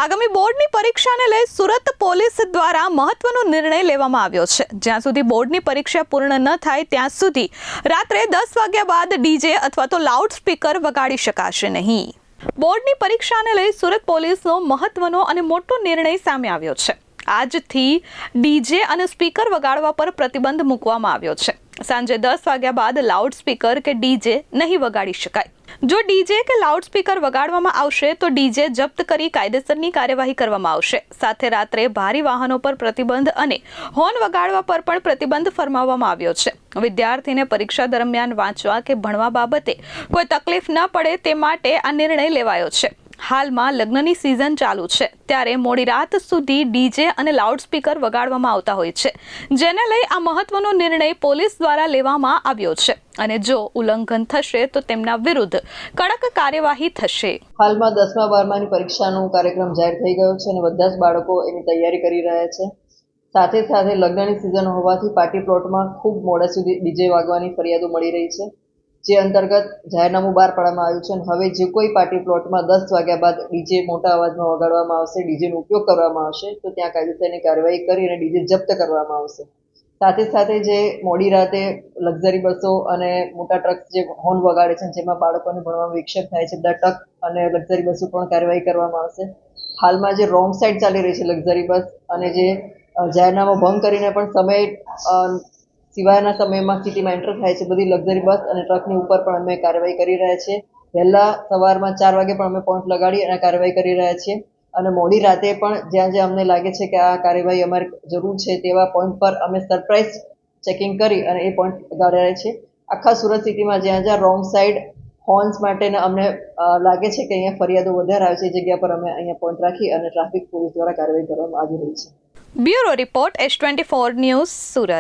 આગામી બોર્ડની પરીક્ષાને લઈ સુરત પોલીસ દ્વારા મહત્વનો નિર્ણય લેવામાં આવ્યો છે। જ્યાં સુધી બોર્ડની પરીક્ષા પૂર્ણ ન થાય ત્યાં સુધી રાત્રે 10 વાગ્યા બાદ ડીજે અથવા તો લાઉડ સ્પીકર વગાડી શકાશે નહીં। બોર્ડની પરીક્ષાને લઈ સુરત પોલીસનો મહત્વનો અને મોટો નિર્ણય સામે આવ્યો છે। આજથી ડીજે અને સ્પીકર વગાડવા પર પ્રતિબંધ મૂકવામાં આવ્યો છે। સાંજે 10 વાગ્યા બાદ લાઉડ સ્પીકર કે ડીજે નહીં વગાડી શકાય। જો ડીજે કે લાઉડ સ્પીકર વગાડવામાં આવશે તો ડીજે જપ્ત કરી કાયદેસરની કાર્યવાહી કરવામાં આવશે। સાથે રાત્રે ભારે વાહનો પર પ્રતિબંધ અને હોર્ન વગાડવા પર પણ પ્રતિબંધ ફરમાવવામાં આવ્યો છે। વિદ્યાર્થીને પરીક્ષા દરમિયાન વાંચવા કે ભણવા બાબતે કોઈ તકલીફ ન પડે તે માટે આ નિર્ણય લેવાયો છે। હાલમાં લગ્નની સિઝન ચાલુ છે ત્યારે મોડી રાત સુધી ડીજે અને લાઉડ સ્પીકર વગાડવામાં આવતા હોય છે, જેને લઈ આ મહત્વનો નિર્ણય પોલીસ દ્વારા લેવામાં આવ્યો છે અને જો ઉલ્લંઘન થશે તો તેમના વિરુદ્ધ કડક કાર્યવાહી થશે। હાલમાં 10મા 12માની પરીક્ષાનો કાર્યક્રમ જાહેર થઈ ગયો છે અને બધા જ બાળકો એની તૈયારી કરી રહ્યા છે। સાથે સાથે લગ્નની સિઝન હોવાથી પાર્ટી પ્લોટમાં ખૂબ મોડા સુધી ડીજે વાગવાની ફરિયાદો મળી રહી છે, જે અંતર્ગત જાહેરનામું બહાર પાડવામાં આવ્યું છે અને હવે જે કોઈ પાર્ટી પ્લોટમાં 10 વાગ્યા બાદ ડીજે મોટા અવાજમાં વગાડવામાં આવશે, ડીજેનો ઉપયોગ કરવામાં આવશે તો ત્યાં કાયદેસરની કાર્યવાહી કરી અને ડીજે જપ્ત કરવામાં આવશે। સાથે સાથે જે મોડી રાતે લક્ઝરી બસો અને મોટા ટ્રક જે હોર્ન વગાડે છે જેમાં બાળકોને ભણવામાં વિક્ષેપ થાય છે, બધા ટ્રક અને લક્ઝરી બસો પણ કાર્યવાહી કરવામાં આવશે। હાલમાં જે રોંગ સાઈડ ચાલી રહી છે લક્ઝરી બસ અને જે જાહેરનામા ભંગ કરીને પણ સમય સિવાયના સમયમાં સિટીમાં એન્ટર થાય છે બધી લક્ઝરી બસ અને ટ્રકની ઉપર પણ અમે કાર્યવાહી કરી રહ્યા છીએ। વહેલા સવારમાં 4 વાગે પણ અમે પોઈન્ટ લગાડી અને કાર્યવાહી કરી રહ્યા છીએ અને મોડી રાતે પણ જ્યાં જ્યાં અમને લાગે છે કે આ કાર્યવાહી અમારે જરૂર છે તેવા પોઈન્ટ પર અમે સરપ્રાઇઝ ચેકિંગ કરી અને એ પોઈન્ટ લગાડી રહ્યા છીએ। આખા સુરત સિટીમાં જ્યાં જ્યાં રોંગ સાઈડ હોર્ન્સ માટેના અમને લાગે છે કે અહીંયા ફરિયાદો વધારે આવે છે એ જગ્યા પર અમે અહીંયા પોઈન્ટ રાખી અને ટ્રાફિક પોલીસ દ્વારા કાર્યવાહી કરવામાં આવી રહી છે। Bureau report S24 news Surat.